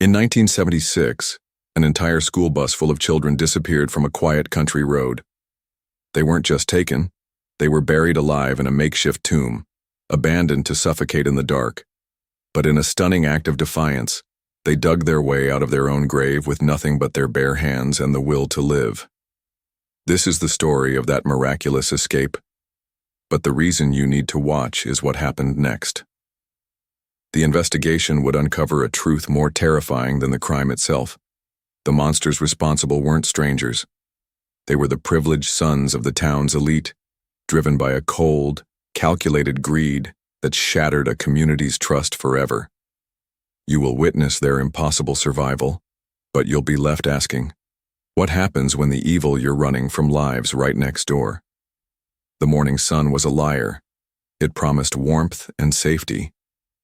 In 1976, an entire school bus full of children disappeared from a quiet country road. They weren't just taken, they were buried alive in a makeshift tomb, abandoned to suffocate in the dark. But in a stunning act of defiance, they dug their way out of their own grave with nothing but their bare hands and the will to live. This is the story of that miraculous escape. But the reason you need to watch is what happened next. The investigation would uncover a truth more terrifying than the crime itself. The monsters responsible weren't strangers. They were the privileged sons of the town's elite, driven by a cold, calculated greed that shattered a community's trust forever. You will witness their impossible survival, but you'll be left asking, what happens when the evil you're running from lives right next door? The morning sun was a liar. It promised warmth and safety,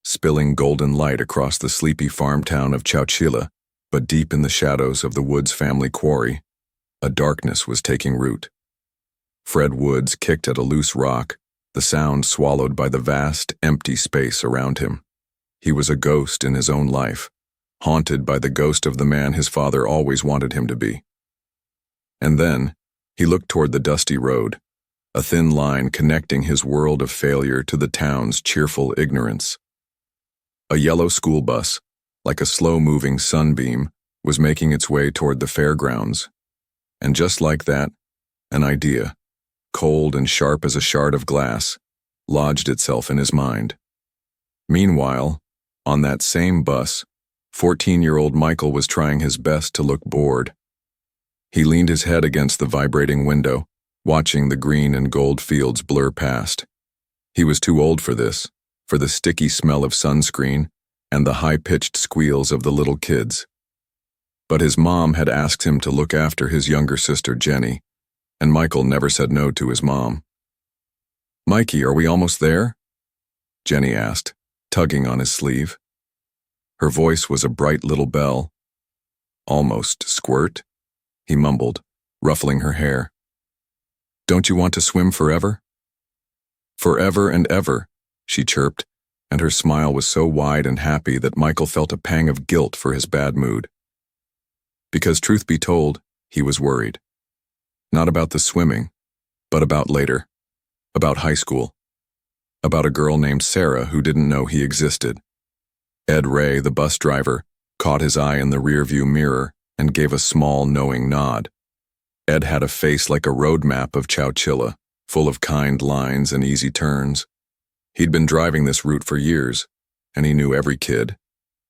spilling golden light across the sleepy farm town of Chowchilla, but deep in the shadows of the Woods family quarry, a darkness was taking root. Fred Woods kicked at a loose rock, the sound swallowed by the vast, empty space around him. He was a ghost in his own life, haunted by the ghost of the man his father always wanted him to be. And then, he looked toward the dusty road, a thin line connecting his world of failure to the town's cheerful ignorance. A yellow school bus, like a slow-moving sunbeam, was making its way toward the fairgrounds. And just like that, an idea, cold and sharp as a shard of glass, lodged itself in his mind. Meanwhile, on that same bus, 14-year-old Michael was trying his best to look bored. He leaned his head against the vibrating window, watching the green and gold fields blur past. He was too old for this, for the sticky smell of sunscreen and the high-pitched squeals of the little kids. But his mom had asked him to look after his younger sister Jenny, and Michael never said no to his mom. "Mikey, are we almost there?" Jenny asked, tugging on his sleeve. Her voice was a bright little bell. "Almost, squirt," he mumbled, ruffling her hair. "Don't you want to swim forever?" "Forever and ever," she chirped, and her smile was so wide and happy that Michael felt a pang of guilt for his bad mood. Because truth be told, he was worried. Not about the swimming, but about later, about high school, about a girl named Sarah who didn't know he existed. Ed Ray, the bus driver, caught his eye in the rearview mirror and gave a small, knowing nod. Ed had a face like a road map of Chowchilla, full of kind lines and easy turns. He'd been driving this route for years, and he knew every kid,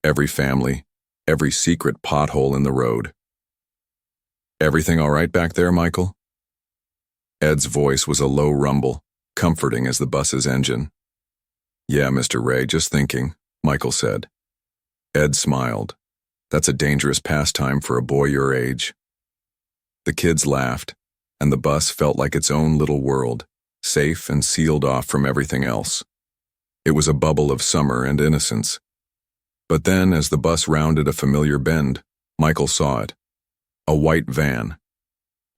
every family, every secret pothole in the road. "Everything all right back there, Michael?" Ed's voice was a low rumble, comforting as the bus's engine. "Yeah, Mr. Ray, just thinking," Michael said. Ed smiled. "That's a dangerous pastime for a boy your age." The kids laughed, and the bus felt like its own little world, safe and sealed off from everything else. It was a bubble of summer and innocence. But then, as the bus rounded a familiar bend, Michael saw it. A white van.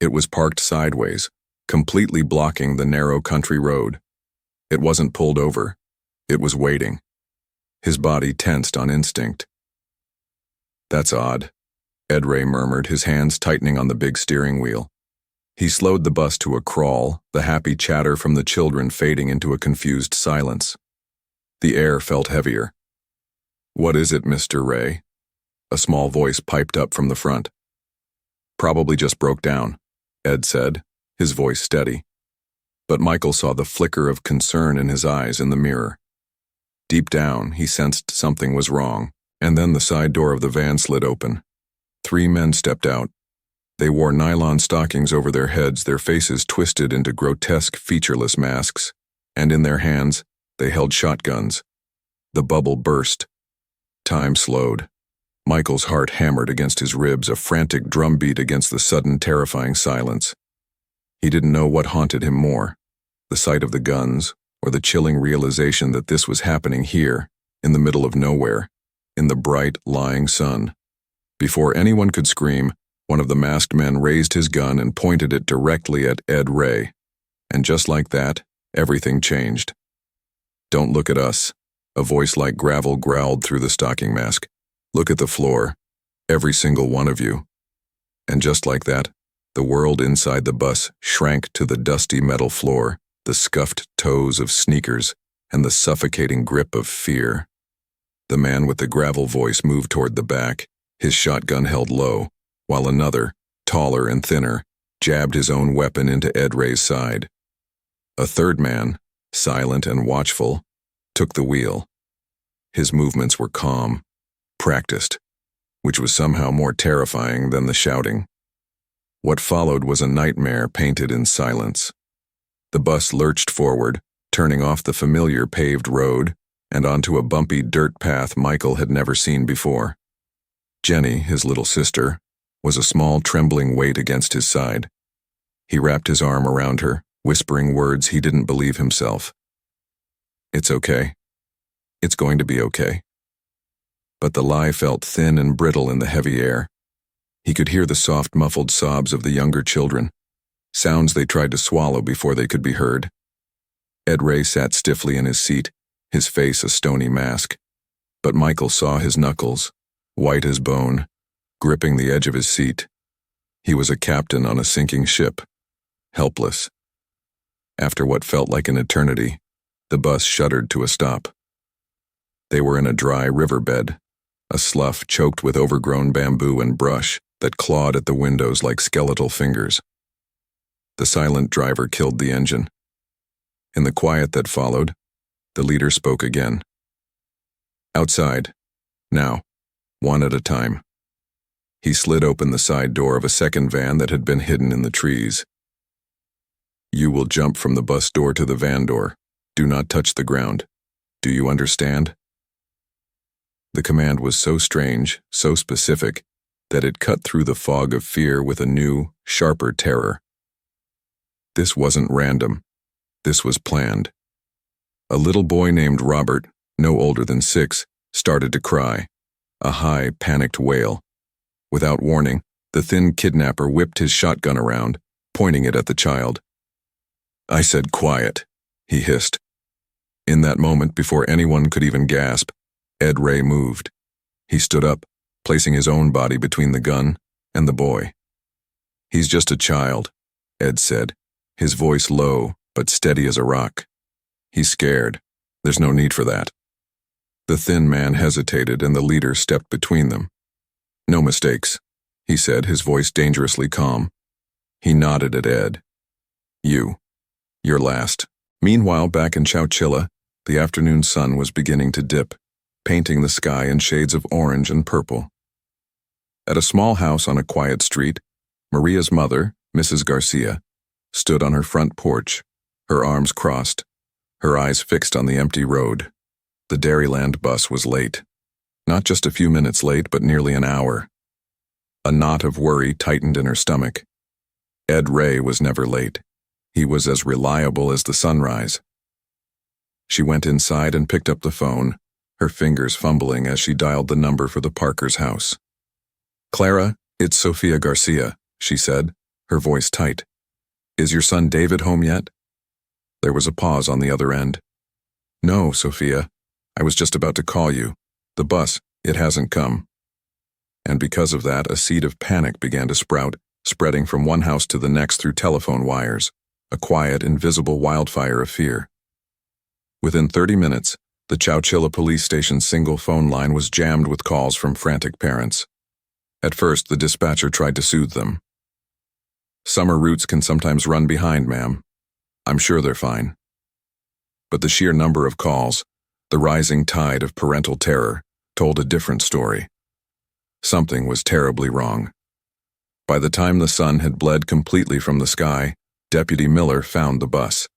It was parked sideways, completely blocking the narrow country road. It wasn't pulled over. It was waiting. His body tensed on instinct. "That's odd," Ed Ray murmured, his hands tightening on the big steering wheel. He slowed the bus to a crawl, the happy chatter from the children fading into a confused silence. The air felt heavier. "What is it, Mr. Ray?" A small voice piped up from the front. "Probably just broke down," Ed said, his voice steady. But Michael saw the flicker of concern in his eyes in the mirror. Deep down, he sensed something was wrong, and then the side door of the van slid open. 3 men stepped out. They wore nylon stockings over their heads, their faces twisted into grotesque, featureless masks, and in their hands, they held shotguns. The bubble burst. Time slowed. Michael's heart hammered against his ribs, a frantic drumbeat against the sudden, terrifying silence. He didn't know what haunted him more, the sight of the guns, or the chilling realization that this was happening here, in the middle of nowhere, in the bright, lying sun. Before anyone could scream, one of the masked men raised his gun and pointed it directly at Ed Ray. And just like that, everything changed. "Don't look at us," a voice like gravel growled through the stocking mask. Look at the floor, every single one of you. And just like that, the world inside the bus shrank to the dusty metal floor, the scuffed toes of sneakers, and the suffocating grip of fear. The man with the gravel voice moved toward the back, his shotgun held low, while another, taller and thinner, jabbed his own weapon into Ed Ray's side. A third man, silent and watchful, took the wheel. His movements were calm, practiced, which was somehow more terrifying than the shouting. What followed was a nightmare painted in silence. The bus lurched forward, turning off the familiar paved road and onto a bumpy dirt path Michael had never seen before. Jenny, his little sister, was a small trembling weight against his side. He wrapped his arm around her, whispering words he didn't believe himself. "It's okay. It's going to be okay." But the lie felt thin and brittle in the heavy air. He could hear the soft, muffled sobs of the younger children, sounds they tried to swallow before they could be heard. Ed Ray sat stiffly in his seat, his face a stony mask. But Michael saw his knuckles, white as bone, gripping the edge of his seat. He was a captain on a sinking ship, helpless. After what felt like an eternity, the bus shuddered to a stop. They were in a dry riverbed, a slough choked with overgrown bamboo and brush that clawed at the windows like skeletal fingers. The silent driver killed the engine. In the quiet that followed, the leader spoke again. "Outside. Now. One at a time." He slid open the side door of a second van that had been hidden in the trees. "You will jump from the bus door to the van door. Do not touch the ground. Do you understand?" The command was so strange, so specific, that it cut through the fog of fear with a new, sharper terror. This wasn't random. This was planned. A little boy named Robert, no older than 6, started to cry, a high, panicked wail. Without warning, the thin kidnapper whipped his shotgun around, pointing it at the child. "I said quiet," he hissed. In that moment, before anyone could even gasp, Ed Ray moved. He stood up, placing his own body between the gun and the boy. "He's just a child," Ed said, his voice low but steady as a rock. "He's scared. There's no need for that." The thin man hesitated and the leader stepped between them. "No mistakes," he said, his voice dangerously calm. He nodded at Ed. You're last." Meanwhile, back in Chowchilla, the afternoon sun was beginning to dip, painting the sky in shades of orange and purple. At a small house on a quiet street, Maria's mother, Mrs. Garcia, stood on her front porch, her arms crossed, her eyes fixed on the empty road. The Dairyland bus was late. Not just a few minutes late, but nearly an hour. A knot of worry tightened in her stomach. Ed Ray was never late. He was as reliable as the sunrise. She went inside and picked up the phone, her fingers fumbling as she dialed the number for the Parkers' house. "Clara, it's Sofia Garcia," she said, her voice tight. "Is your son David home yet?" There was a pause on the other end. "No, Sophia. I was just about to call you. The bus, it hasn't come." And because of that, a seed of panic began to sprout, spreading from one house to the next through telephone wires, a quiet, invisible wildfire of fear. Within 30 minutes, the Chowchilla police station's single phone line was jammed with calls from frantic parents. At first, the dispatcher tried to soothe them. "Summer routes can sometimes run behind, ma'am. I'm sure they're fine." But the sheer number of calls, the rising tide of parental terror, told a different story. Something was terribly wrong. By the time the sun had bled completely from the sky, Deputy Miller found the bus.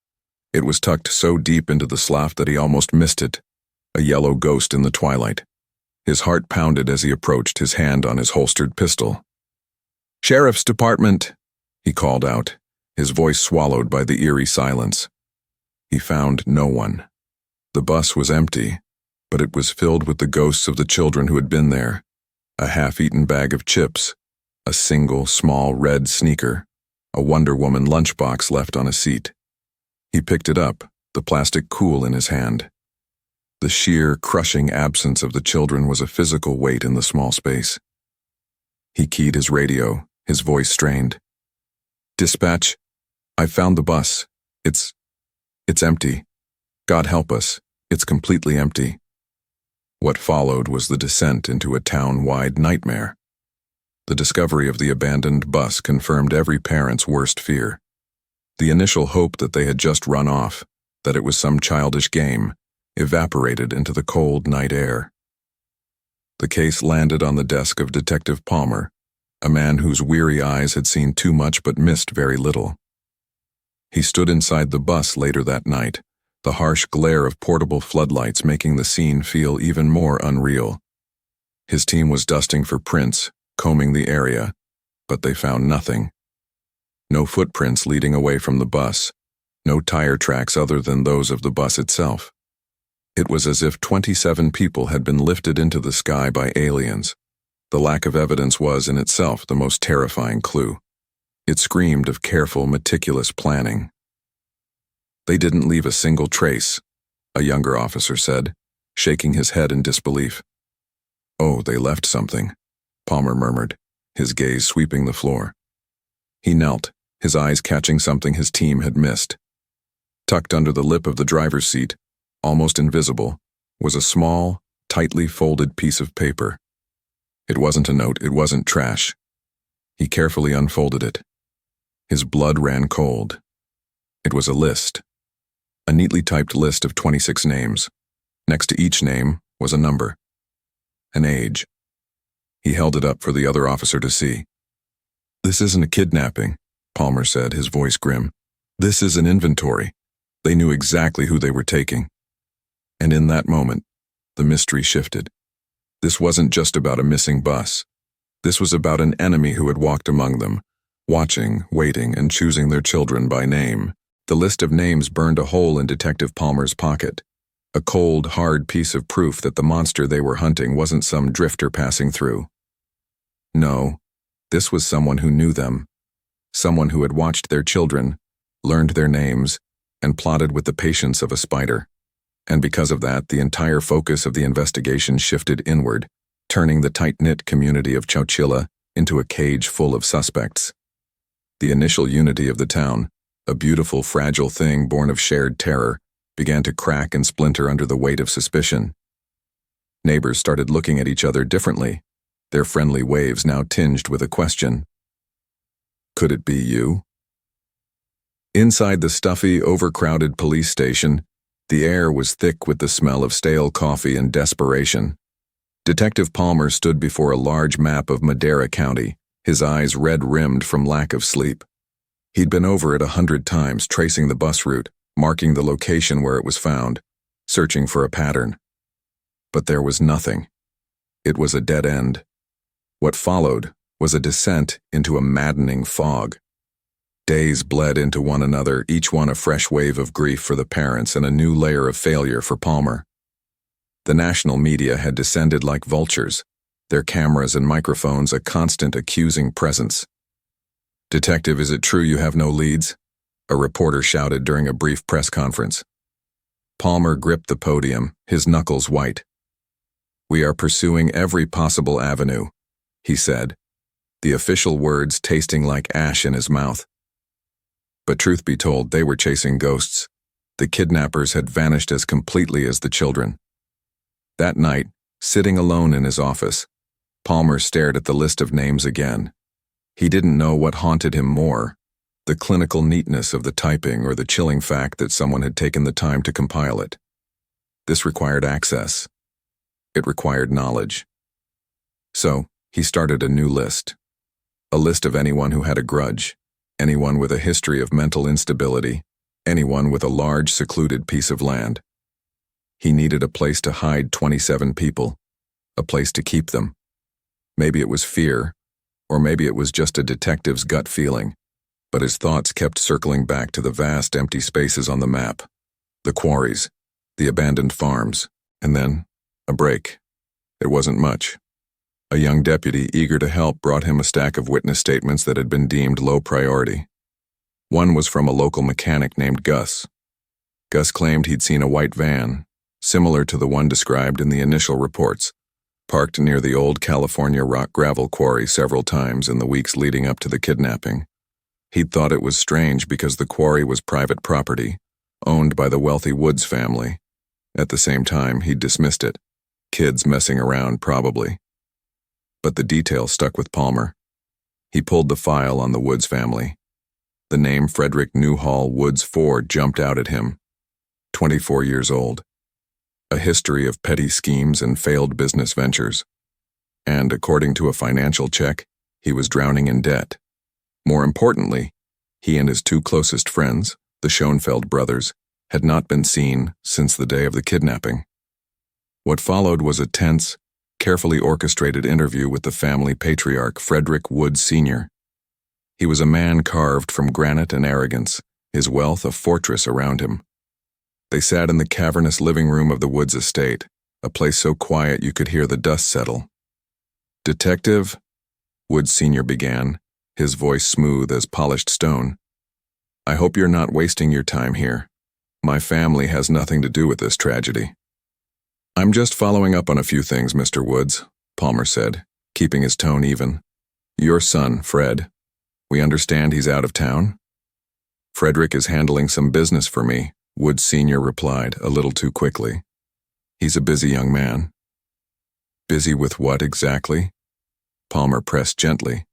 It was tucked so deep into the slough that he almost missed it, a yellow ghost in the twilight. His heart pounded as he approached, his hand on his holstered pistol. "Sheriff's Department," he called out, his voice swallowed by the eerie silence. He found no one. The bus was empty, but it was filled with the ghosts of the children who had been there. A half-eaten bag of chips, a single small red sneaker, a Wonder Woman lunchbox left on a seat. He picked it up, the plastic cool in his hand. The sheer, crushing absence of the children was a physical weight in the small space. He keyed his radio, his voice strained. "Dispatch, I found the bus. It's empty. God help us, it's completely empty." What followed was the descent into a town-wide nightmare. The discovery of the abandoned bus confirmed every parent's worst fear. The initial hope that they had just run off, that it was some childish game, evaporated into the cold night air. The case landed on the desk of Detective Palmer, a man whose weary eyes had seen too much but missed very little. He stood inside the bus later that night, the harsh glare of portable floodlights making the scene feel even more unreal. His team was dusting for prints, combing the area, but they found nothing. No footprints leading away from the bus, no tire tracks other than those of the bus itself. It was as if 27 people had been lifted into the sky by aliens. The lack of evidence was, in itself, the most terrifying clue. It screamed of careful, meticulous planning. "They didn't leave a single trace," a younger officer said, shaking his head in disbelief. "Oh, they left something," Palmer murmured, his gaze sweeping the floor. He knelt, his eyes catching something his team had missed. Tucked under the lip of the driver's seat, almost invisible, was a small, tightly folded piece of paper. It wasn't a note, it wasn't trash. He carefully unfolded it. His blood ran cold. It was a list. A neatly typed list of 26 names. Next to each name was a number. An age. He held it up for the other officer to see. "This isn't a kidnapping," Palmer said, his voice grim. "This is an inventory. They knew exactly who they were taking." And in that moment, the mystery shifted. This wasn't just about a missing bus. This was about an enemy who had walked among them, watching, waiting, and choosing their children by name. The list of names burned a hole in Detective Palmer's pocket. A cold, hard piece of proof that the monster they were hunting wasn't some drifter passing through. No, this was someone who knew them. Someone who had watched their children, learned their names, and plotted with the patience of a spider. And because of that, the entire focus of the investigation shifted inward, turning the tight-knit community of Chowchilla into a cage full of suspects. The initial unity of the town, a beautiful, fragile thing born of shared terror, began to crack and splinter under the weight of suspicion. Neighbors started looking at each other differently, their friendly waves now tinged with a question. Could it be you? Inside the stuffy, overcrowded police station, the air was thick with the smell of stale coffee and desperation. Detective Palmer stood before a large map of Madera County, his eyes red-rimmed from lack of sleep. He'd been over it 100 times, tracing the bus route, marking the location where it was found, searching for a pattern. But there was nothing. It was a dead end. What followed was a descent into a maddening fog. Days bled into one another, each one a fresh wave of grief for the parents and a new layer of failure for Palmer. The national media had descended like vultures, their cameras and microphones a constant accusing presence. "Detective, is it true you have no leads?" a reporter shouted during a brief press conference. Palmer gripped the podium, his knuckles white. "We are pursuing every possible avenue," he said, the official words tasting like ash in his mouth. But truth be told, they were chasing ghosts. The kidnappers had vanished as completely as the children. That night, sitting alone in his office, Palmer stared at the list of names again. He didn't know what haunted him more, the clinical neatness of the typing or the chilling fact that someone had taken the time to compile it. This required access. It required knowledge. So, he started a new list. A list of anyone who had a grudge, anyone with a history of mental instability, anyone with a large secluded piece of land. He needed a place to hide 27 people, a place to keep them. Maybe it was fear, or maybe it was just a detective's gut feeling, but his thoughts kept circling back to the vast empty spaces on the map, the quarries, the abandoned farms, and then a break. It wasn't much. A young deputy eager to help brought him a stack of witness statements that had been deemed low priority. One was from a local mechanic named Gus. Gus claimed he'd seen a white van, similar to the one described in the initial reports, parked near the old California rock gravel quarry several times in the weeks leading up to the kidnapping. He'd thought it was strange because the quarry was private property, owned by the wealthy Woods family. At the same time, he'd dismissed it. Kids messing around, probably. But the detail stuck with Palmer. He pulled the file on the Woods family. The name Frederick Newhall Woods IV jumped out at him. 24 years old. A history of petty schemes and failed business ventures. And according to a financial check, he was drowning in debt. More importantly, he and his two closest friends, the Schoenfeld brothers, had not been seen since the day of the kidnapping. What followed was a tense, carefully orchestrated interview with the family patriarch, Frederick Woods Sr. He was a man carved from granite and arrogance, his wealth a fortress around him. They sat in the cavernous living room of the Woods estate, a place so quiet you could hear the dust settle. "Detective," Woods Sr. began, his voice smooth as polished stone, "I hope you're not wasting your time here. My family has nothing to do with this tragedy." "I'm just following up on a few things, Mr. Woods," Palmer said, keeping his tone even. "Your son, Fred, we understand he's out of town?" "Frederick is handling some business for me," Woods Sr. replied, a little too quickly. "He's a busy young man." "Busy with what exactly?" Palmer pressed gently.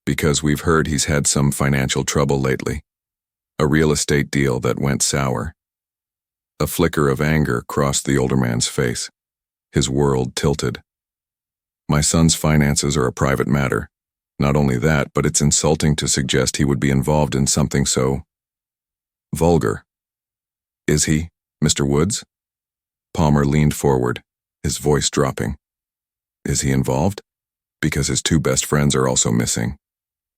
"Because we've heard he's had some financial trouble lately. A real estate deal that went sour." A flicker of anger crossed the older man's face. His world tilted. "My son's finances are a private matter. Not only that, but it's insulting to suggest he would be involved in something so vulgar." "Is he, Mr. Woods?" Palmer leaned forward, his voice dropping. "Is he involved? Because his two best friends are also missing,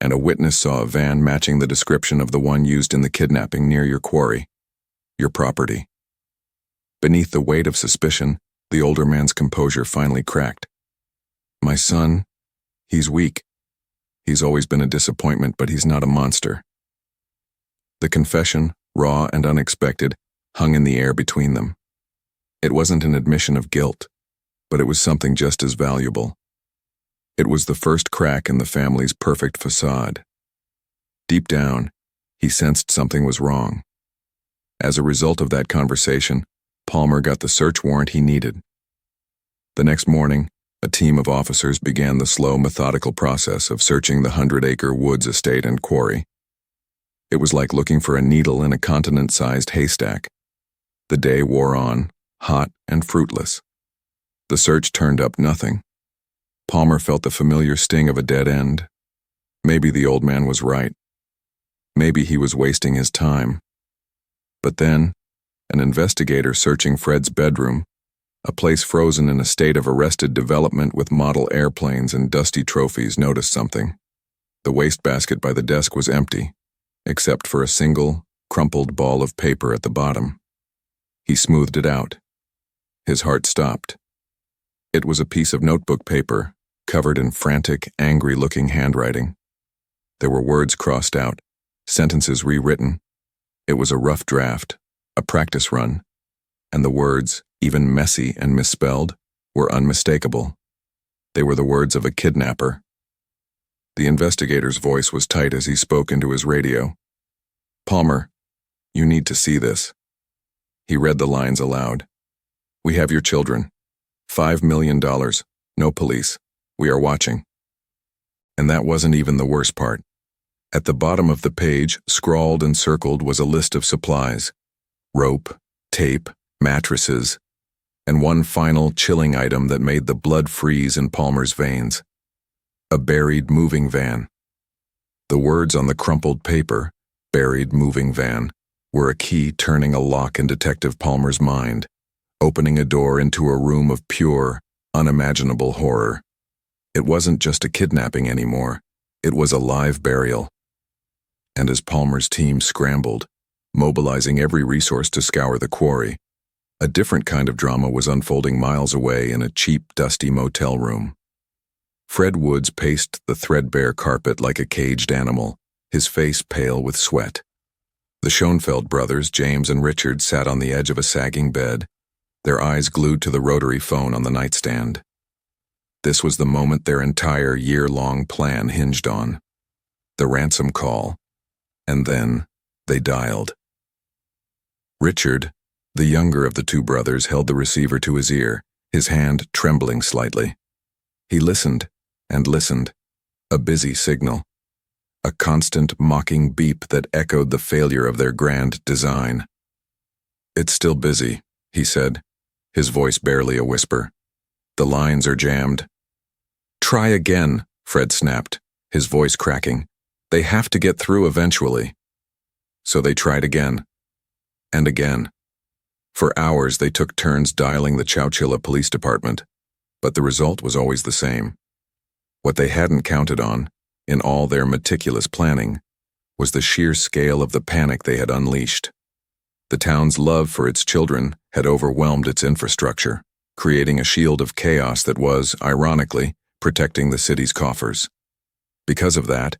and a witness saw a van matching the description of the one used in the kidnapping near your quarry, your property." Beneath the weight of suspicion, the older man's composure finally cracked. "My son, he's weak. He's always been a disappointment, but he's not a monster." The confession, raw and unexpected, hung in the air between them. It wasn't an admission of guilt, but it was something just as valuable. It was the first crack in the family's perfect facade. Deep down, he sensed something was wrong. As a result of that conversation, Palmer got the search warrant he needed. The next morning, a team of officers began the slow, methodical process of searching the 100-acre Woods estate and quarry. It was like looking for a needle in a continent-sized haystack. The day wore on, hot and fruitless. The search turned up nothing. Palmer felt the familiar sting of a dead end. Maybe the old man was right. Maybe he was wasting his time. But then, an investigator searching Fred's bedroom, a place frozen in a state of arrested development with model airplanes and dusty trophies, noticed something. The wastebasket by the desk was empty, except for a single, crumpled ball of paper at the bottom. He smoothed it out. His heart stopped. It was a piece of notebook paper, covered in frantic, angry-looking handwriting. There were words crossed out, sentences rewritten. It was a rough draft, a practice run, and the words, even messy and misspelled, were unmistakable. They were the words of a kidnapper. The investigator's voice was tight as he spoke into his radio. "Palmer, you need to see this." He read the lines aloud. "We have your children. $5 million. No police. We are watching." And that wasn't even the worst part. At the bottom of the page, scrawled and circled, was a list of supplies. Rope, tape, mattresses, and one final chilling item that made the blood freeze in Palmer's veins. A buried moving van. The words on the crumpled paper, "buried moving van," were a key turning a lock in Detective Palmer's mind, opening a door into a room of pure, unimaginable horror. It wasn't just a kidnapping anymore. It was a live burial. And as Palmer's team scrambled, mobilizing every resource to scour the quarry, a different kind of drama was unfolding miles away in a cheap, dusty motel room. Fred Woods paced the threadbare carpet like a caged animal, his face pale with sweat. The Schoenfeld brothers, James and Richard, sat on the edge of a sagging bed, their eyes glued to the rotary phone on the nightstand. This was the moment their entire year-long plan hinged on. The ransom call. And then they dialed. Richard, the younger of the two brothers, held the receiver to his ear, his hand trembling slightly. He listened and listened. A busy signal. A constant mocking beep that echoed the failure of their grand design. "It's still busy," he said, his voice barely a whisper. "The lines are jammed." "Try again," Fred snapped, his voice cracking. "They have to get through eventually." So they tried again. And again. For hours they took turns dialing the Chowchilla Police Department, but the result was always the same. What they hadn't counted on, in all their meticulous planning, was the sheer scale of the panic they had unleashed. The town's love for its children had overwhelmed its infrastructure, creating a shield of chaos that was, ironically, protecting the city's coffers. Because of that,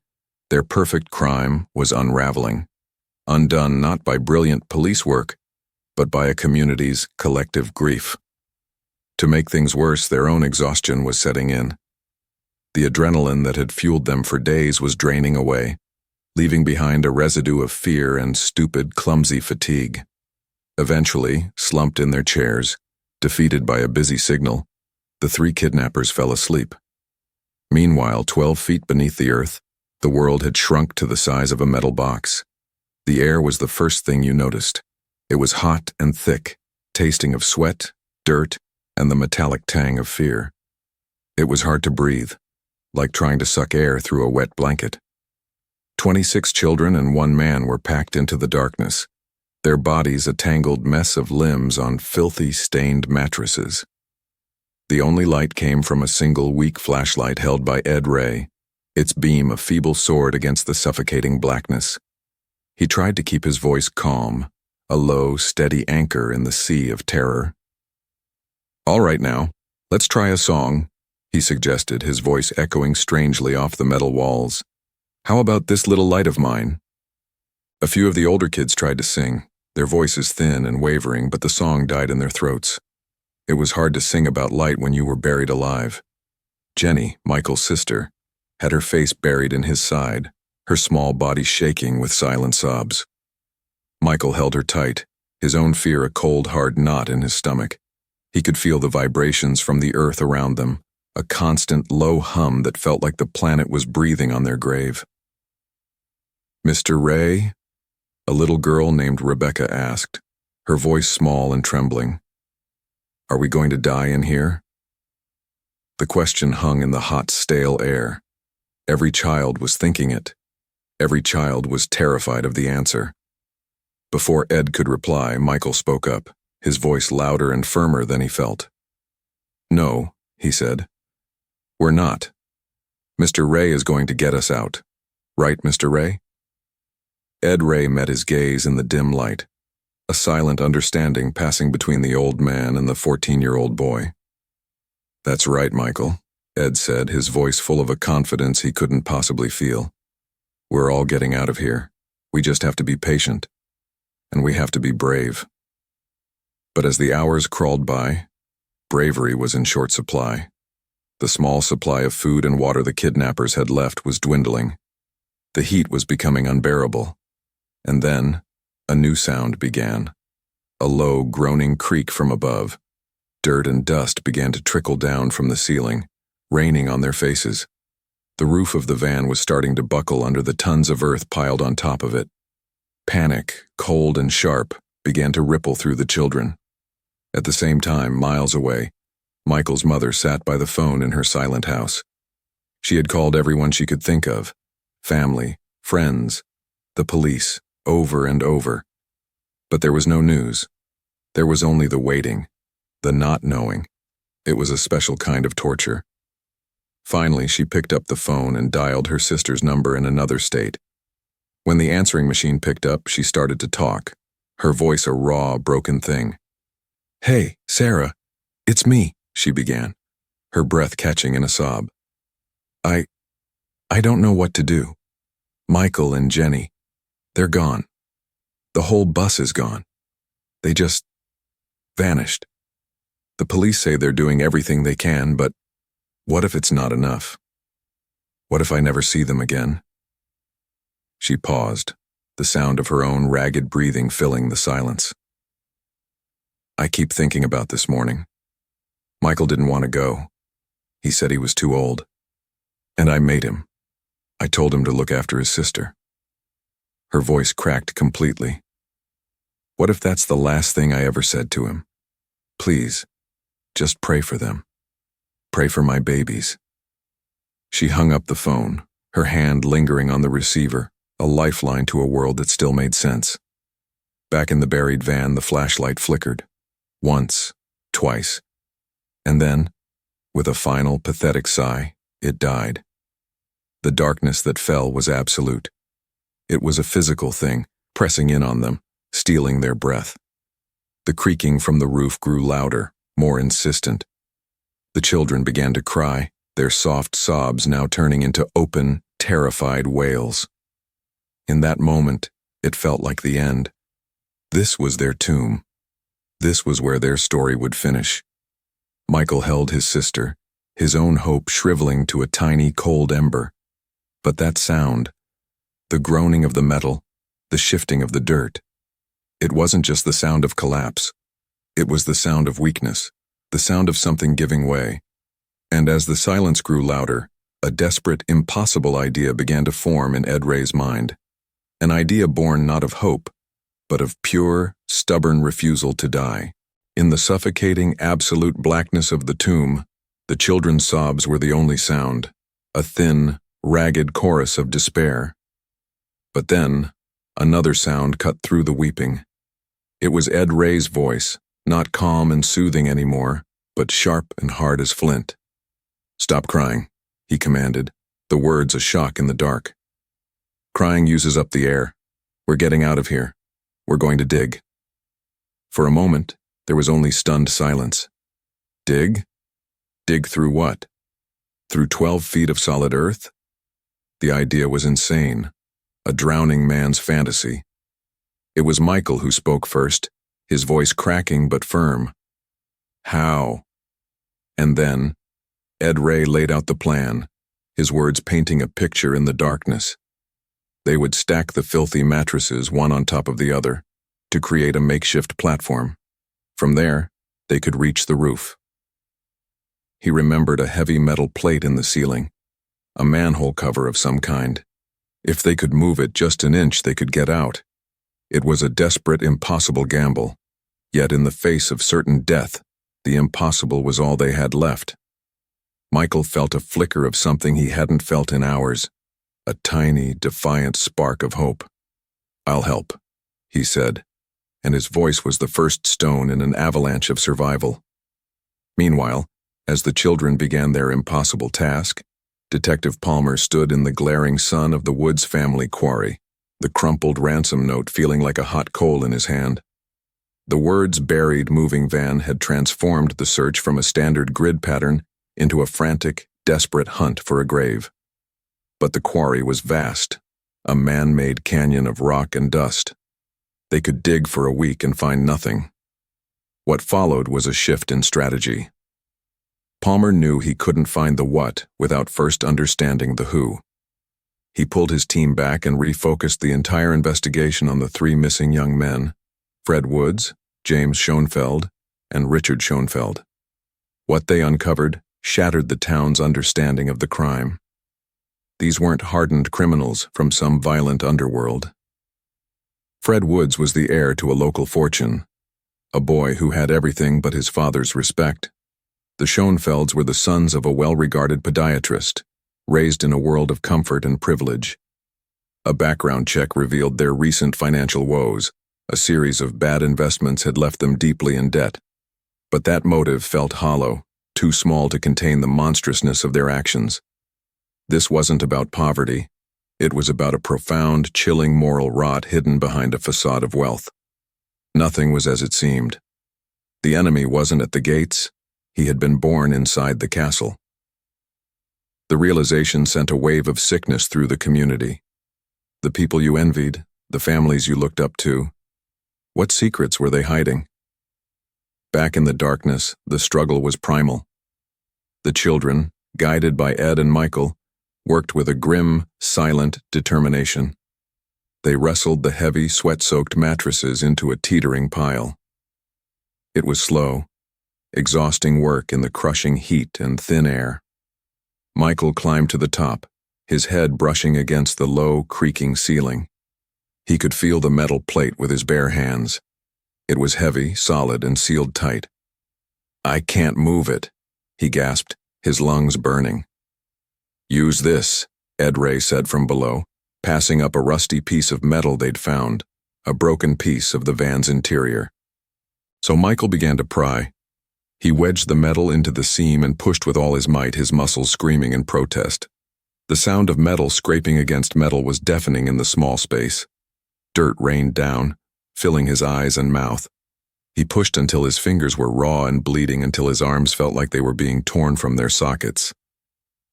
their perfect crime was unraveling, undone not by brilliant police work, but by a community's collective grief. To make things worse, their own exhaustion was setting in. The adrenaline that had fueled them for days was draining away, leaving behind a residue of fear and stupid, clumsy fatigue. Eventually, slumped in their chairs, defeated by a busy signal, the three kidnappers fell asleep. Meanwhile, 12 feet beneath the earth, the world had shrunk to the size of a metal box. The air was the first thing you noticed. It was hot and thick, tasting of sweat, dirt, and the metallic tang of fear. It was hard to breathe, like trying to suck air through a wet blanket. 26 children and one man were packed into the darkness, their bodies a tangled mess of limbs on filthy, stained mattresses. The only light came from a single weak flashlight held by Ed Ray, its beam a feeble sword against the suffocating blackness. He tried to keep his voice calm, a low, steady anchor in the sea of terror. "All right now, let's try a song," he suggested, his voice echoing strangely off the metal walls. "How about This Little Light of Mine?" A few of the older kids tried to sing, their voices thin and wavering, but the song died in their throats. It was hard to sing about light when you were buried alive. Jenny, Michael's sister, had her face buried in his side, her small body shaking with silent sobs. Michael held her tight, his own fear a cold, hard knot in his stomach. He could feel the vibrations from the earth around them, a constant low hum that felt like the planet was breathing on their grave. "Mr. Ray?" a little girl named Rebecca asked, her voice small and trembling. "Are we going to die in here?" The question hung in the hot, stale air. Every child was thinking it. Every child was terrified of the answer. Before Ed could reply, Michael spoke up, his voice louder and firmer than he felt. "No," he said. "We're not. Mr. Ray is going to get us out. Right, Mr. Ray?" Ed Ray met his gaze in the dim light, a silent understanding passing between the old man and the 14-year-old boy. "That's right, Michael," Ed said, his voice full of a confidence he couldn't possibly feel. "We're all getting out of here. We just have to be patient. And we have to be brave." But as the hours crawled by, bravery was in short supply. The small supply of food and water the kidnappers had left was dwindling. The heat was becoming unbearable. And then, a new sound began. A low, groaning creak from above. Dirt and dust began to trickle down from the ceiling, raining on their faces. The roof of the van was starting to buckle under the tons of earth piled on top of it. Panic, cold and sharp, began to ripple through the children. At the same time, miles away, Michael's mother sat by the phone in her silent house. She had called everyone she could think of, family, friends, the police, over and over. But there was no news. There was only the waiting, the not knowing. It was a special kind of torture. Finally, she picked up the phone and dialed her sister's number in another state. When the answering machine picked up, she started to talk, her voice a raw, broken thing. "Hey, Sarah, it's me," she began, her breath catching in a sob. I don't know what to do. Michael and Jenny, they're gone. The whole bus is gone. They just vanished." The police say they're doing everything they can, but what if it's not enough? What if I never see them again? She paused, the sound of her own ragged breathing filling the silence. I keep thinking about this morning. Michael didn't want to go. He said he was too old. And I made him. I told him to look after his sister. Her voice cracked completely. What if that's the last thing I ever said to him? Please, just pray for them. Pray for my babies. She hung up the phone, her hand lingering on the receiver, a lifeline to a world that still made sense. Back in the buried van, the flashlight flickered. Once, twice. And then, with a final, pathetic sigh, it died. The darkness that fell was absolute. It was a physical thing, pressing in on them, stealing their breath. The creaking from the roof grew louder, more insistent. The children began to cry, their soft sobs now turning into open, terrified wails. In that moment, it felt like the end. This was their tomb. This was where their story would finish. Michael held his sister, his own hope shriveling to a tiny, cold ember. But that sound, the groaning of the metal, the shifting of the dirt, it wasn't just the sound of collapse. It was the sound of weakness, the sound of something giving way. And as the silence grew louder, a desperate, impossible idea began to form in Ed Ray's mind. An idea born not of hope, but of pure, stubborn refusal to die. In the suffocating, absolute blackness of the tomb, the children's sobs were the only sound, a thin, ragged chorus of despair. But then, another sound cut through the weeping. It was Ed Ray's voice, not calm and soothing anymore, but sharp and hard as flint. "Stop crying," he commanded, the words a shock in the dark. "Crying uses up the air. We're getting out of here. We're going to dig." For a moment, there was only stunned silence. Dig? Dig through what? Through 12 feet of solid earth? The idea was insane, a drowning man's fantasy. It was Michael who spoke first, his voice cracking but firm. "How?" And then, Ed Ray laid out the plan, his words painting a picture in the darkness. They would stack the filthy mattresses one on top of the other, to create a makeshift platform. From there, they could reach the roof. He remembered a heavy metal plate in the ceiling, a manhole cover of some kind. If they could move it just an inch, they could get out. It was a desperate, impossible gamble. Yet in the face of certain death, the impossible was all they had left. Michael felt a flicker of something he hadn't felt in hours, a tiny, defiant spark of hope. "I'll help," he said, and his voice was the first stone in an avalanche of survival. Meanwhile, as the children began their impossible task, Detective Palmer stood in the glaring sun of the Woods family quarry, the crumpled ransom note feeling like a hot coal in his hand. The Woods buried moving van had transformed the search from a standard grid pattern into a frantic, desperate hunt for a grave. But the quarry was vast, a man-made canyon of rock and dust. They could dig for a week and find nothing. What followed was a shift in strategy. Palmer knew he couldn't find the what without first understanding the who. He pulled his team back and refocused the entire investigation on the 3 missing young men, Fred Woods, James Schoenfeld, and Richard Schoenfeld. What they uncovered shattered the town's understanding of the crime. These weren't hardened criminals from some violent underworld. Fred Woods was the heir to a local fortune, a boy who had everything but his father's respect. The Schoenfelds were the sons of a well-regarded podiatrist, raised in a world of comfort and privilege. A background check revealed their recent financial woes. A series of bad investments had left them deeply in debt. But that motive felt hollow, too small to contain the monstrousness of their actions. This wasn't about poverty. It was about a profound, chilling moral rot hidden behind a facade of wealth. Nothing was as it seemed. The enemy wasn't at the gates. He had been born inside the castle. The realization sent a wave of sickness through the community. The people you envied, the families you looked up to, what secrets were they hiding? Back in the darkness, the struggle was primal. The children, guided by Ed and Michael, worked with a grim, silent determination. They wrestled the heavy, sweat-soaked mattresses into a teetering pile. It was slow, exhausting work in the crushing heat and thin air. Michael climbed to the top, his head brushing against the low, creaking ceiling. He could feel the metal plate with his bare hands. It was heavy, solid, and sealed tight. "I can't move it," he gasped, his lungs burning. "Use this," Ed Ray said from below, passing up a rusty piece of metal they'd found, a broken piece of the van's interior. So Michael began to pry. He wedged the metal into the seam and pushed with all his might, his muscles screaming in protest. The sound of metal scraping against metal was deafening in the small space. Dirt rained down, filling his eyes and mouth. He pushed until his fingers were raw and bleeding, until his arms felt like they were being torn from their sockets.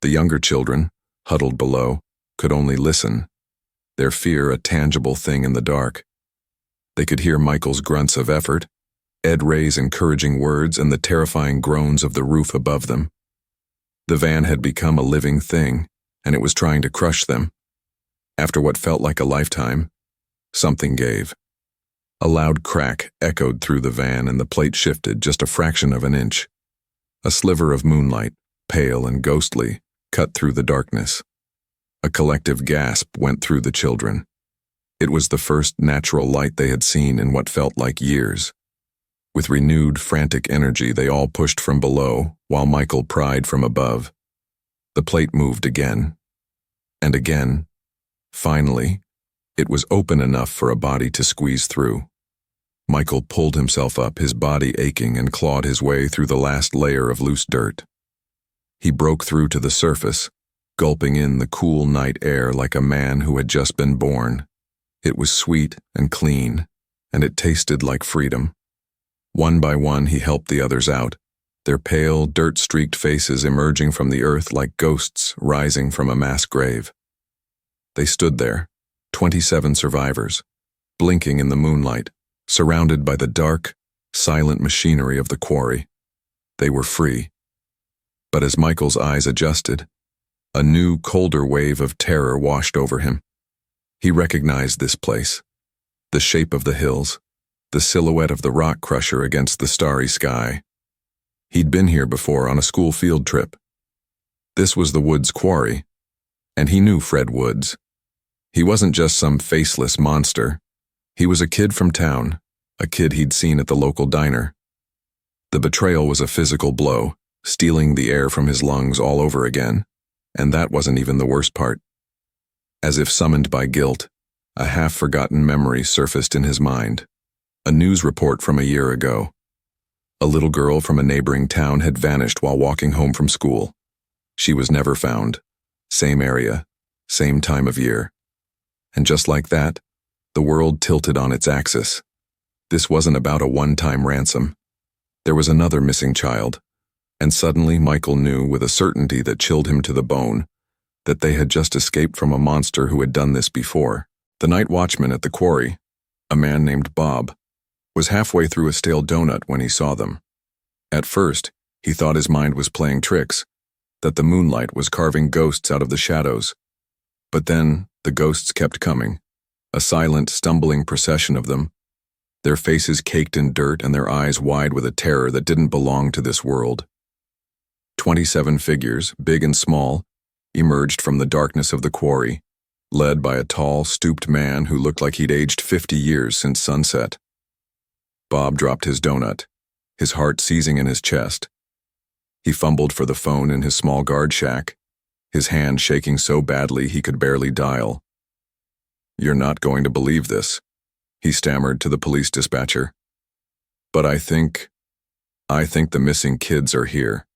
The younger children, huddled below, could only listen, their fear a tangible thing in the dark. They could hear Michael's grunts of effort, Ed Ray's encouraging words, and the terrifying groans of the roof above them. The van had become a living thing, and it was trying to crush them. After what felt like a lifetime, something gave. A loud crack echoed through the van, and the plate shifted just a fraction of an inch. A sliver of moonlight, pale and ghostly, cut through the darkness. A collective gasp went through the children. It was the first natural light they had seen in what felt like years. With renewed, frantic energy, they all pushed from below, while Michael pried from above. The plate moved again, and again. Finally, it was open enough for a body to squeeze through. Michael pulled himself up, his body aching, and clawed his way through the last layer of loose dirt. He broke through to the surface, gulping in the cool night air like a man who had just been born. It was sweet and clean, and it tasted like freedom. One by one, he helped the others out, their pale, dirt-streaked faces emerging from the earth like ghosts rising from a mass grave. They stood there, 27 survivors, blinking in the moonlight, surrounded by the dark, silent machinery of the quarry. They were free. But as Michael's eyes adjusted, a new, colder wave of terror washed over him. He recognized this place, the shape of the hills, the silhouette of the rock crusher against the starry sky. He'd been here before on a school field trip. This was the Woods Quarry, and he knew Fred Woods. He wasn't just some faceless monster. He was a kid from town, a kid he'd seen at the local diner. The betrayal was a physical blow, stealing the air from his lungs all over again, and that wasn't even the worst part. As if summoned by guilt, a half-forgotten memory surfaced in his mind. A news report from a year ago. A little girl from a neighboring town had vanished while walking home from school. She was never found. Same area, same time of year. And just like that, the world tilted on its axis. This wasn't about a one-time ransom. There was another missing child, and suddenly Michael knew with a certainty that chilled him to the bone that they had just escaped from a monster who had done this before. The night watchman at the quarry, a man named Bob, was halfway through a stale donut when he saw them. At first, he thought his mind was playing tricks, that the moonlight was carving ghosts out of the shadows. But then, the ghosts kept coming, a silent, stumbling procession of them, their faces caked in dirt and their eyes wide with a terror that didn't belong to this world. 27 figures, big and small, emerged from the darkness of the quarry, led by a tall, stooped man who looked like he'd aged 50 years since sunset. Bob dropped his donut, his heart seizing in his chest. He fumbled for the phone in his small guard shack, his hand shaking so badly he could barely dial. "You're not going to believe this," he stammered to the police dispatcher. "But I think the missing kids are here."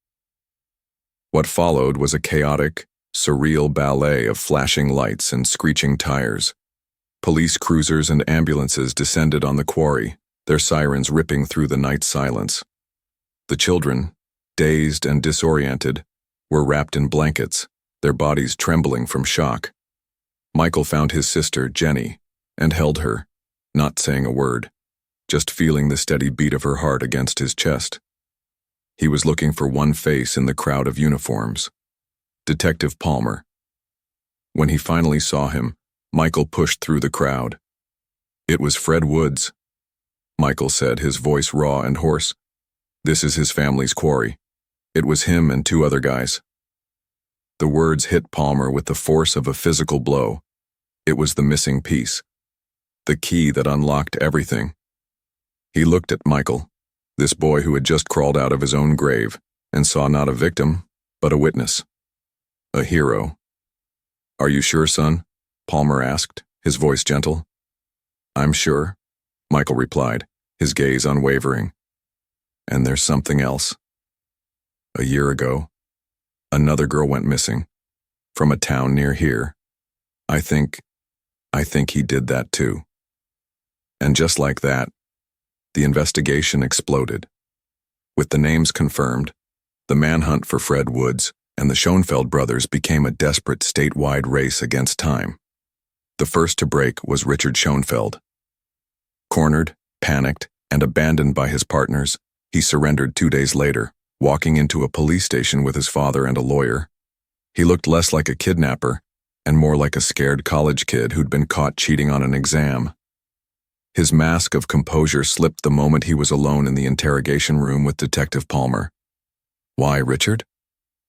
What followed was a chaotic, surreal ballet of flashing lights and screeching tires. Police cruisers and ambulances descended on the quarry, their sirens ripping through the night silence. The children, dazed and disoriented, were wrapped in blankets, their bodies trembling from shock. Michael found his sister, Jenny, and held her, not saying a word. just feeling the steady beat of her heart against his chest. He was looking for one face in the crowd of uniforms. Detective Palmer. When he finally saw him, Michael pushed through the crowd. "It was Fred Woods," Michael said, his voice raw and hoarse. "This is his family's quarry. It was him and 2 other guys." The words hit Palmer with the force of a physical blow. It was the missing piece. The key that unlocked everything. He looked at Michael, this boy who had just crawled out of his own grave, and saw not a victim, but a witness. A hero. "Are you sure, son?" Palmer asked, his voice gentle. "I'm sure," Michael replied, his gaze unwavering. "And there's something else. A year ago, another girl went missing, from a town near here. I think he did that too." And just like that, the investigation exploded. With the names confirmed, the manhunt for Fred Woods and the Schoenfeld brothers became a desperate statewide race against time. The first to break was Richard Schoenfeld. Cornered, panicked, and abandoned by his partners, he surrendered 2 days later, walking into a police station with his father and a lawyer. He looked less like a kidnapper and more like a scared college kid who'd been caught cheating on an exam. His mask of composure slipped the moment he was alone in the interrogation room with Detective Palmer. "Why, Richard?"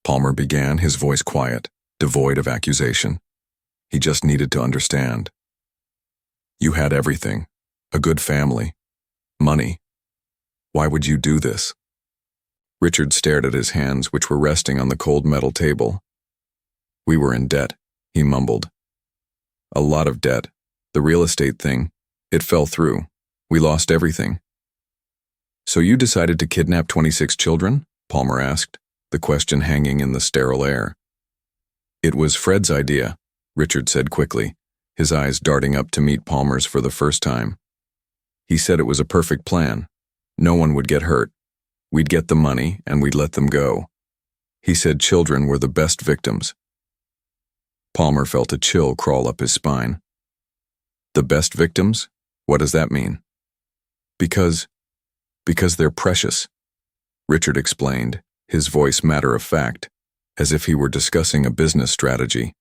Palmer began, his voice quiet, devoid of accusation. He just needed to understand. "You had everything, a good family, money. Why would you do this?" Richard stared at his hands, which were resting on the cold metal table. "We were in debt," he mumbled. "A lot of debt. The real estate thing, it fell through. We lost everything." "So you decided to kidnap 26 children?" Palmer asked, the question hanging in the sterile air. "It was Fred's idea," Richard said quickly, his eyes darting up to meet Palmer's for the first time. "He said it was a perfect plan. No one would get hurt. We'd get the money and we'd let them go. He said children were the best victims." Palmer felt a chill crawl up his spine. "The best victims? What does that mean?" Because they're precious," Richard explained, his voice matter of fact, as if he were discussing a business strategy.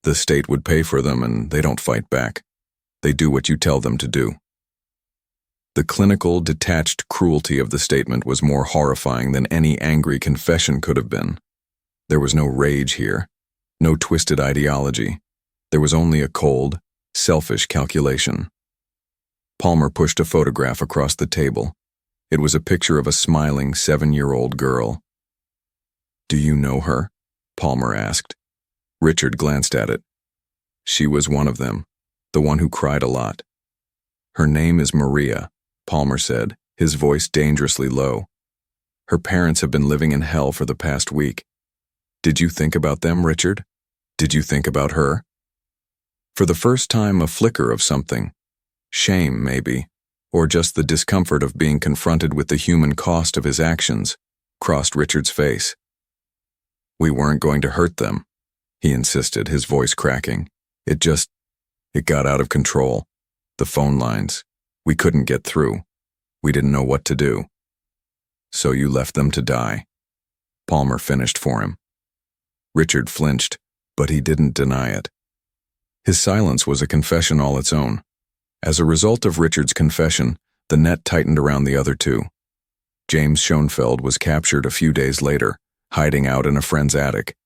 "The state would pay for them and they don't fight back. They do what you tell them to do." The clinical, detached cruelty of the statement was more horrifying than any angry confession could have been. There was no rage here, no twisted ideology. There was only a cold, selfish calculation. Palmer pushed a photograph across the table. It was a picture of a smiling 7-year-old girl. "Do you know her?" Palmer asked. Richard glanced at it. "She was one of them, the one who cried a lot." "Her name is Maria," Palmer said, his voice dangerously low. "Her parents have been living in hell for the past week. Did you think about them, Richard? Did you think about her?" For the first time, a flicker of something. Shame, maybe, or just the discomfort of being confronted with the human cost of his actions, crossed Richard's face. "We weren't going to hurt them," he insisted, his voice cracking. It got out of control. The phone lines. We couldn't get through. We didn't know what to do." "So you left them to die," Palmer finished for him. Richard flinched, but he didn't deny it. His silence was a confession all its own. As a result of Richard's confession, the net tightened around the other 2. James Schoenfeld was captured a few days later, hiding out in a friend's attic,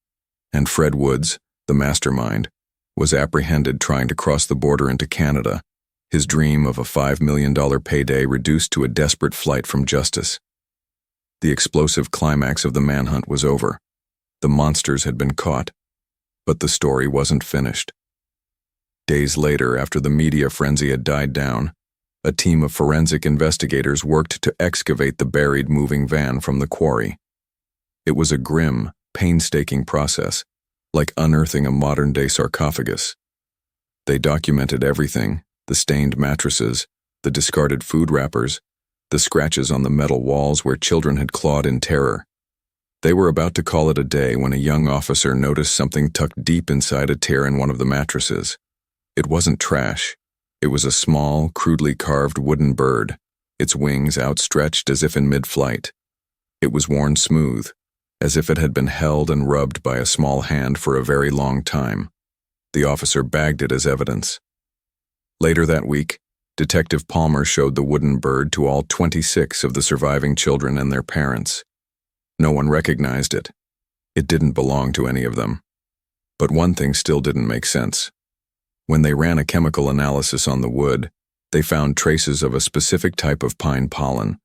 and Fred Woods, the mastermind, was apprehended trying to cross the border into Canada, his dream of a $5 million payday reduced to a desperate flight from justice. The explosive climax of the manhunt was over. The monsters had been caught, but the story wasn't finished. Days later, after the media frenzy had died down, a team of forensic investigators worked to excavate the buried moving van from the quarry. It was a grim, painstaking process, like unearthing a modern-day sarcophagus. They documented everything: the stained mattresses, the discarded food wrappers, the scratches on the metal walls where children had clawed in terror. They were about to call it a day when a young officer noticed something tucked deep inside a tear in one of the mattresses. It wasn't trash. It was a small, crudely carved wooden bird, its wings outstretched as if in mid-flight. It was worn smooth, as if it had been held and rubbed by a small hand for a very long time. The officer bagged it as evidence. Later that week, Detective Palmer showed the wooden bird to all 26 of the surviving children and their parents. No one recognized it. It didn't belong to any of them. But one thing still didn't make sense. When they ran a chemical analysis on the wood, they found traces of a specific type of pine pollen,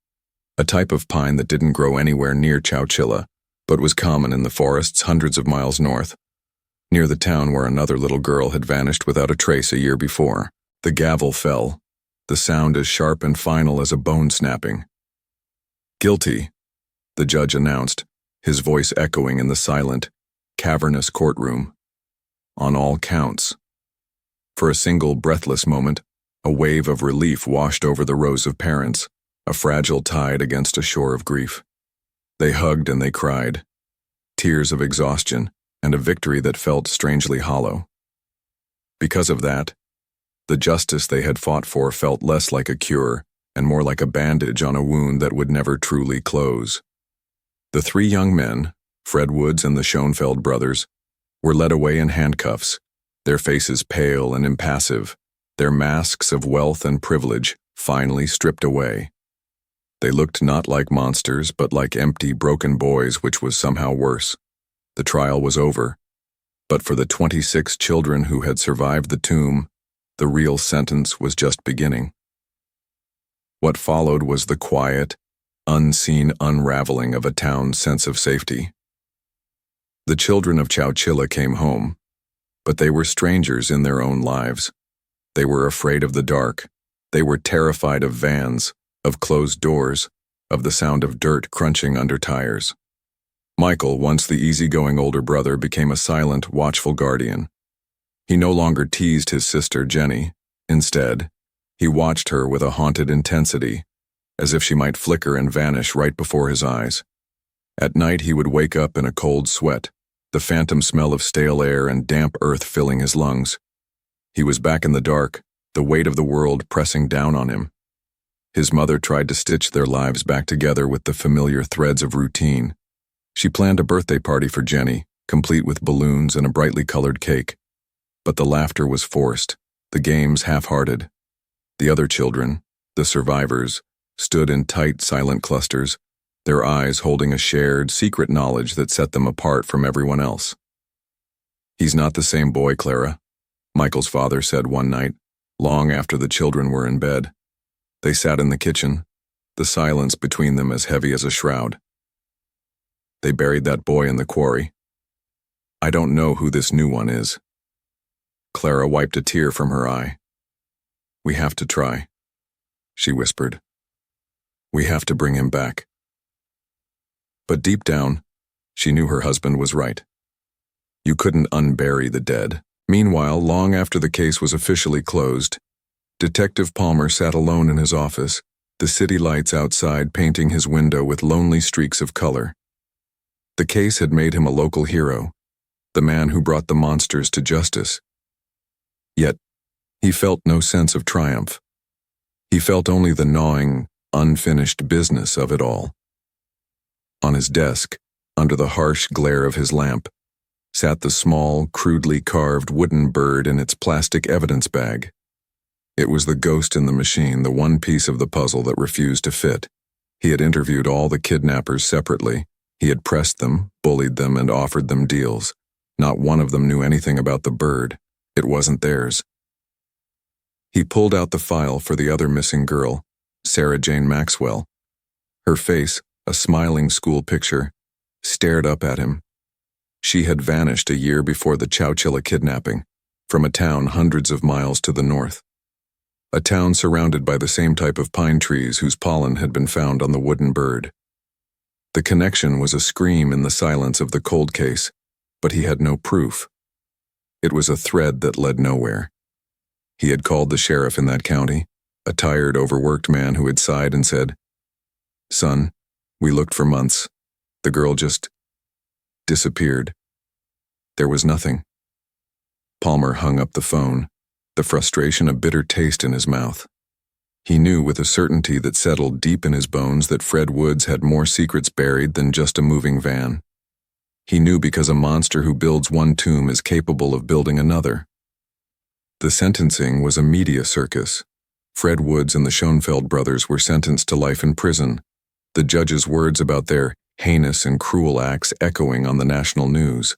a type of pine that didn't grow anywhere near Chowchilla, but was common in the forests hundreds of miles north, near the town where another little girl had vanished without a trace a year before. The gavel fell, the sound as sharp and final as a bone snapping. "Guilty," the judge announced, his voice echoing in the silent, cavernous courtroom. "On all counts." For a single breathless moment, a wave of relief washed over the rows of parents, a fragile tide against a shore of grief. They hugged and they cried, tears of exhaustion and a victory that felt strangely hollow. Because of that, the justice they had fought for felt less like a cure and more like a bandage on a wound that would never truly close. The three young men, Fred Woods and the Schoenfeld brothers, were led away in handcuffs, their faces pale and impassive, their masks of wealth and privilege finally stripped away. They looked not like monsters, but like empty, broken boys, which was somehow worse. The trial was over, but for the 26 children who had survived the tomb, the real sentence was just beginning. What followed was the quiet, unseen unraveling of a town's sense of safety. The children of Chowchilla came home, but they were strangers in their own lives. They were afraid of the dark. They were terrified of vans, of closed doors, of the sound of dirt crunching under tires. Michael, once the easygoing older brother, became a silent, watchful guardian. He no longer teased his sister, Jenny. Instead, he watched her with a haunted intensity, as if she might flicker and vanish right before his eyes. At night he would wake up in a cold sweat, the phantom smell of stale air and damp earth filling his lungs. He was back in the dark, the weight of the world pressing down on him. His mother tried to stitch their lives back together with the familiar threads of routine. She planned a birthday party for Jenny, complete with balloons and a brightly colored cake. But the laughter was forced, the games half-hearted. The other children, the survivors, stood in tight, silent clusters, their eyes holding a shared, secret knowledge that set them apart from everyone else. "He's not the same boy, Clara," Michael's father said one night, long after the children were in bed. They sat in the kitchen, the silence between them as heavy as a shroud. "They buried that boy in the quarry. I don't know who this new one is." Clara wiped a tear from her eye. "We have to try," she whispered. "We have to bring him back." But deep down, she knew her husband was right. You couldn't unbury the dead. Meanwhile, long after the case was officially closed, Detective Palmer sat alone in his office, the city lights outside painting his window with lonely streaks of color. The case had made him a local hero, the man who brought the monsters to justice. Yet, he felt no sense of triumph. He felt only the gnawing, unfinished business of it all. On his desk, under the harsh glare of his lamp, sat the small, crudely carved wooden bird in its plastic evidence bag. It was the ghost in the machine, the one piece of the puzzle that refused to fit. He had interviewed all the kidnappers separately. He had pressed them, bullied them, and offered them deals. Not one of them knew anything about the bird. It wasn't theirs. He pulled out the file for the other missing girl, Sarah Jane Maxwell. Her face, a smiling school picture, stared up at him. She had vanished a year before the Chowchilla kidnapping, from a town hundreds of miles to the north. A town surrounded by the same type of pine trees whose pollen had been found on the wooden bird. The connection was a scream in the silence of the cold case, but he had no proof. It was a thread that led nowhere. He had called the sheriff in that county, a tired, overworked man who had sighed and said, "Son, we looked for months. The girl just disappeared." There was nothing. Palmer hung up the phone, the frustration a bitter taste in his mouth. He knew with a certainty that settled deep in his bones that Fred Woods had more secrets buried than just a moving van. He knew because a monster who builds one tomb is capable of building another. The sentencing was a media circus. Fred Woods and the Schoenfeld brothers were sentenced to life in prison, the judge's words about their heinous and cruel acts echoing on the national news.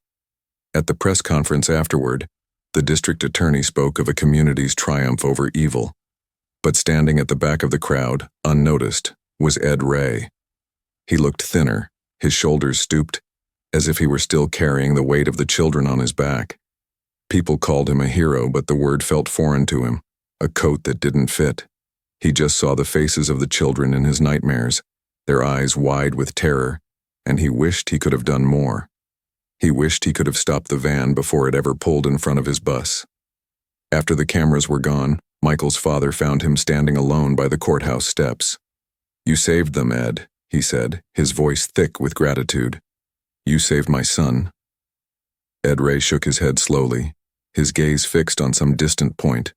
At the press conference afterward, the district attorney spoke of a community's triumph over evil. But standing at the back of the crowd, unnoticed, was Ed Ray. He looked thinner, his shoulders stooped, as if he were still carrying the weight of the children on his back. People called him a hero, but the word felt foreign to him, a coat that didn't fit. He just saw the faces of the children in his nightmares, their eyes wide with terror, and he wished he could have done more. He wished he could have stopped the van before it ever pulled in front of his bus. After the cameras were gone, Michael's father found him standing alone by the courthouse steps. "You saved them, Ed," he said, his voice thick with gratitude. "You saved my son." Ed Ray shook his head slowly, his gaze fixed on some distant point.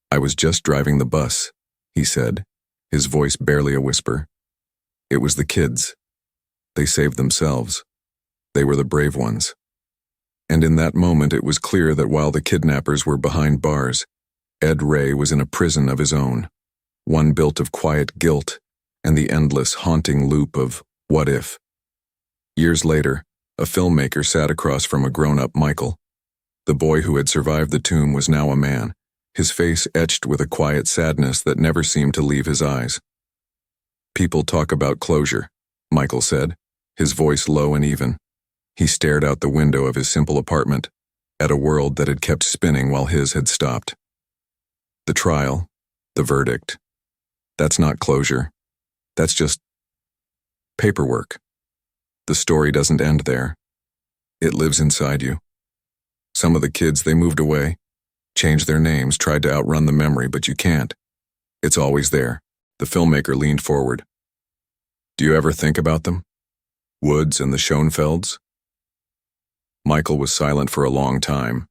"I was just driving the bus," he said, his voice barely a whisper. "It was the kids. They saved themselves. They were the brave ones." And in that moment it was clear that while the kidnappers were behind bars, Ed Ray was in a prison of his own, one built of quiet guilt and the endless, haunting loop of what if. Years later, a filmmaker sat across from a grown-up Michael. The boy who had survived the tomb was now a man, his face etched with a quiet sadness that never seemed to leave his eyes. "People talk about closure," Michael said, his voice low and even. He stared out the window of his simple apartment, at a world that had kept spinning while his had stopped. "The trial, the verdict, that's not closure. That's just paperwork. The story doesn't end there. It lives inside you. Some of the kids, they moved away, changed their names, tried to outrun the memory, but you can't. It's always there." The filmmaker leaned forward. "Do you ever think about them? Woods and the Schoenfelds?" Michael was silent for a long time.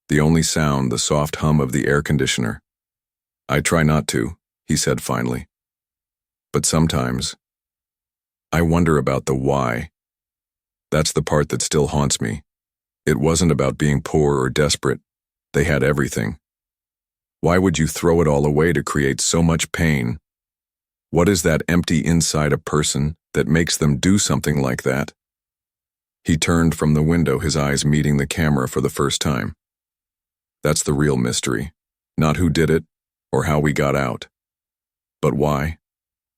The only sound, the soft hum of the air conditioner. "I try not to," he said finally. "But sometimes, I wonder about the why. That's the part that still haunts me. It wasn't about being poor or desperate. They had everything. Why would you throw it all away to create so much pain? What is that empty inside a person that makes them do something like that?" He turned from the window, his eyes meeting the camera for the first time. "That's the real mystery. Not who did it, or how we got out. But why?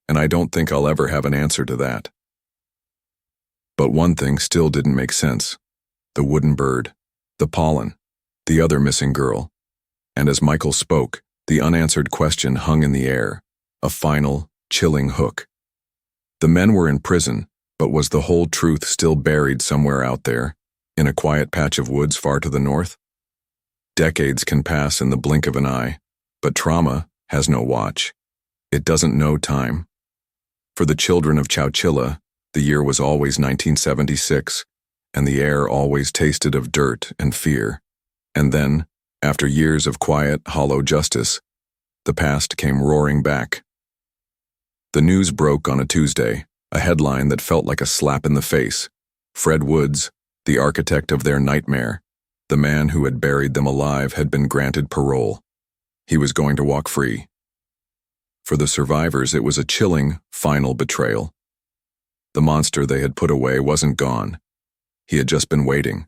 And I don't think I'll ever have an answer to that." But one thing still didn't make sense. The wooden bird, the pollen, the other missing girl. And as Michael spoke, the unanswered question hung in the air, a final, chilling hook. The men were in prison, but was the whole truth still buried somewhere out there, in a quiet patch of woods far to the north? Decades can pass in the blink of an eye, but trauma has no watch. It doesn't know time. For the children of Chowchilla, the year was always 1976, and the air always tasted of dirt and fear. And then, after years of quiet, hollow justice, the past came roaring back. The news broke on a Tuesday, a headline that felt like a slap in the face. Fred Woods, the architect of their nightmare, the man who had buried them alive, had been granted parole. He was going to walk free. For the survivors, it was a chilling, final betrayal. The monster they had put away wasn't gone. He had just been waiting.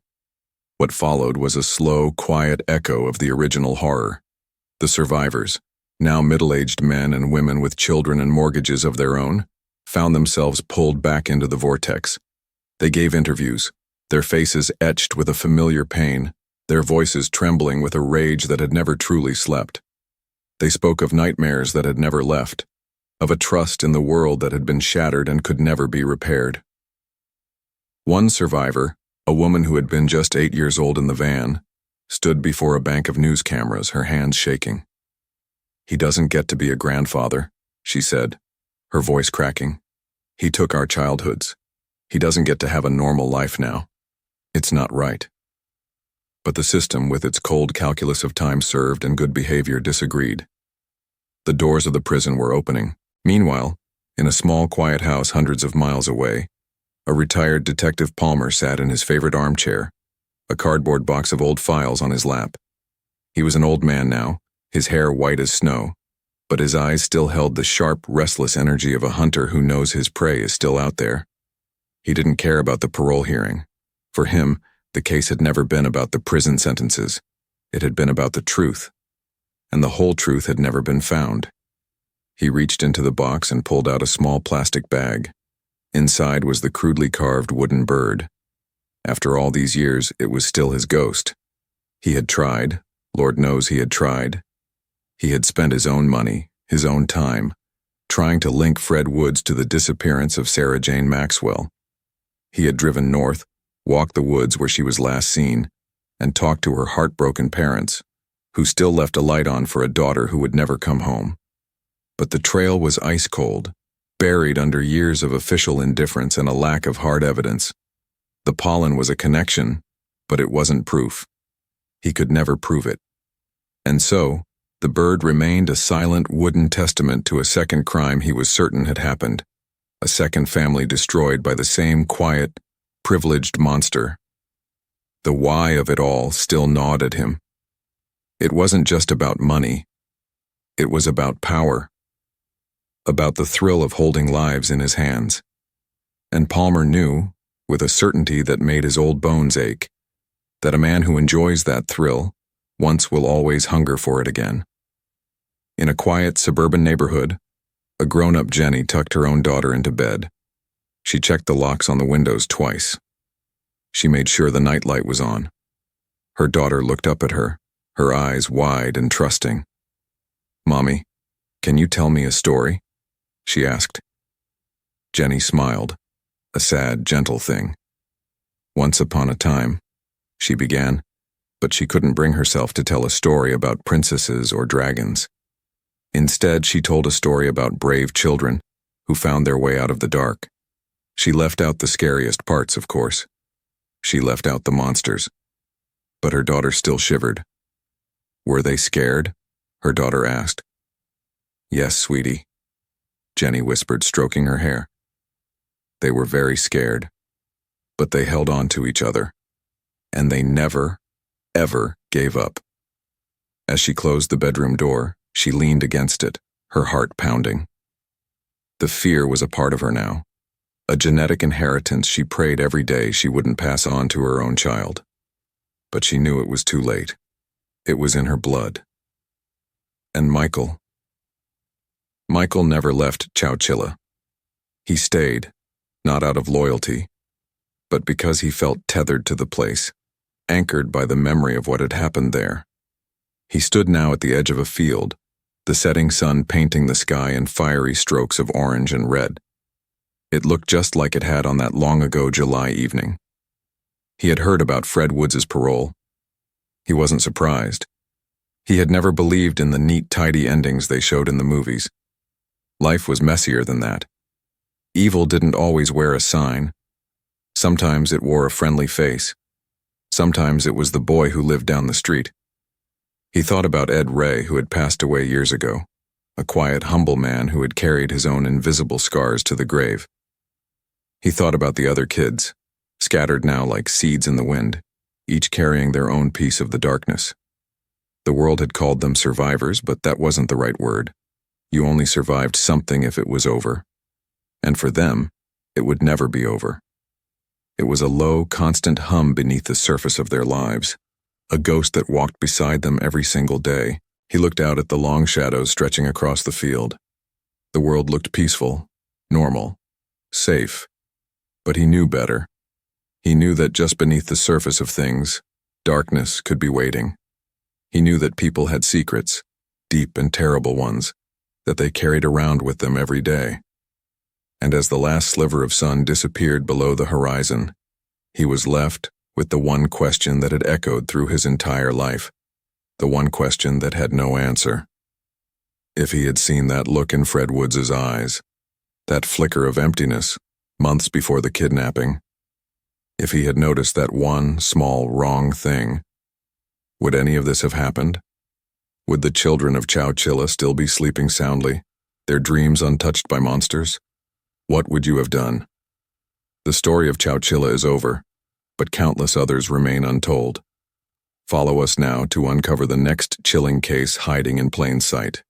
What followed was a slow, quiet echo of the original horror. The survivors, now middle-aged men and women with children and mortgages of their own, found themselves pulled back into the vortex. They gave interviews, their faces etched with a familiar pain, their voices trembling with a rage that had never truly slept. They spoke of nightmares that had never left, of a trust in the world that had been shattered and could never be repaired. One survivor, a woman who had been just 8 years old in the van, stood before a bank of news cameras, her hands shaking. "He doesn't get to be a grandfather," she said, her voice cracking. "He took our childhoods. He doesn't get to have a normal life now. It's not right." but the system, with its cold calculus of time served and good behavior, disagreed. The doors of the prison were opening. Meanwhile, in a small, quiet house hundreds of miles away, a retired Detective Palmer sat in his favorite armchair, a cardboard box of old files on his lap. He was an old man now, his hair white as snow, but his eyes still held the sharp, restless energy of a hunter who knows his prey is still out there. He didn't care about the parole hearing. For him, the case had never been about the prison sentences. It had been about the truth. And the whole truth had never been found. He reached into the box and pulled out a small plastic bag. Inside was the crudely carved wooden bird. After all these years, it was still his ghost. He had tried. Lord knows he had tried. He had spent his own money, his own time, trying to link Fred Woods to the disappearance of Sarah Jane Maxwell. He had driven north, walked the woods where she was last seen, and talked to her heartbroken parents, who still left a light on for a daughter who would never come home. But the trail was ice cold, buried under years of official indifference and a lack of hard evidence. The pollen was a connection, but it wasn't proof. He could never prove it. And so, the bird remained a silent wooden testament to a second crime he was certain had happened, a second family destroyed by the same quiet, privileged monster. The why of it all still gnawed at him. It wasn't just about money. It was about power. About the thrill of holding lives in his hands. And Palmer knew, with a certainty that made his old bones ache, that a man who enjoys that thrill once will always hunger for it again. In a quiet suburban neighborhood, a grown-up Jenny tucked her own daughter into bed. She checked the locks on the windows twice. She made sure the nightlight was on. Her daughter looked up at her, her eyes wide and trusting. "Mommy, can you tell me a story?" she asked. Jenny smiled, a sad, gentle thing. "Once upon a time," she began, but she couldn't bring herself to tell a story about princesses or dragons. Instead, she told a story about brave children who found their way out of the dark. She left out the scariest parts, of course. She left out the monsters. But her daughter still shivered. "Were they scared?" her daughter asked. "Yes, sweetie," Jenny whispered, stroking her hair. "They were very scared. But they held on to each other. And they never, ever gave up." As she closed the bedroom door, she leaned against it, her heart pounding. The fear was a part of her now, a genetic inheritance she prayed every day she wouldn't pass on to her own child. But she knew it was too late. It was in her blood. And Michael never left Chowchilla. He stayed, not out of loyalty, but because he felt tethered to the place, anchored by the memory of what had happened there. He stood now at the edge of a field, the setting sun painting the sky in fiery strokes of orange and red. It looked just like it had on that long-ago July evening. He had heard about Fred Woods' parole. He wasn't surprised. He had never believed in the neat, tidy endings they showed in the movies. Life was messier than that. Evil didn't always wear a sign. Sometimes it wore a friendly face. Sometimes it was the boy who lived down the street. He thought about Ed Ray, who had passed away years ago, a quiet, humble man who had carried his own invisible scars to the grave. He thought about the other kids, scattered now like seeds in the wind, each carrying their own piece of the darkness. The world had called them survivors, but that wasn't the right word. You only survived something if it was over. And for them, it would never be over. It was a low, constant hum beneath the surface of their lives, a ghost that walked beside them every single day. He looked out at the long shadows stretching across the field. The world looked peaceful, normal, safe. But he knew better. He knew that just beneath the surface of things, darkness could be waiting. He knew that people had secrets, deep and terrible ones, that they carried around with them every day. And as the last sliver of sun disappeared below the horizon, he was left with the one question that had echoed through his entire life, the one question that had no answer. If he had seen that look in Fred Woods' eyes, that flicker of emptiness, months before the kidnapping, if he had noticed that one small wrong thing, Would any of this have happened? Would the children of Chowchilla still be sleeping soundly, their dreams untouched by monsters? What would you have done? The story of Chowchilla is over, but countless others remain untold. Follow us now to uncover the next chilling case hiding in plain sight.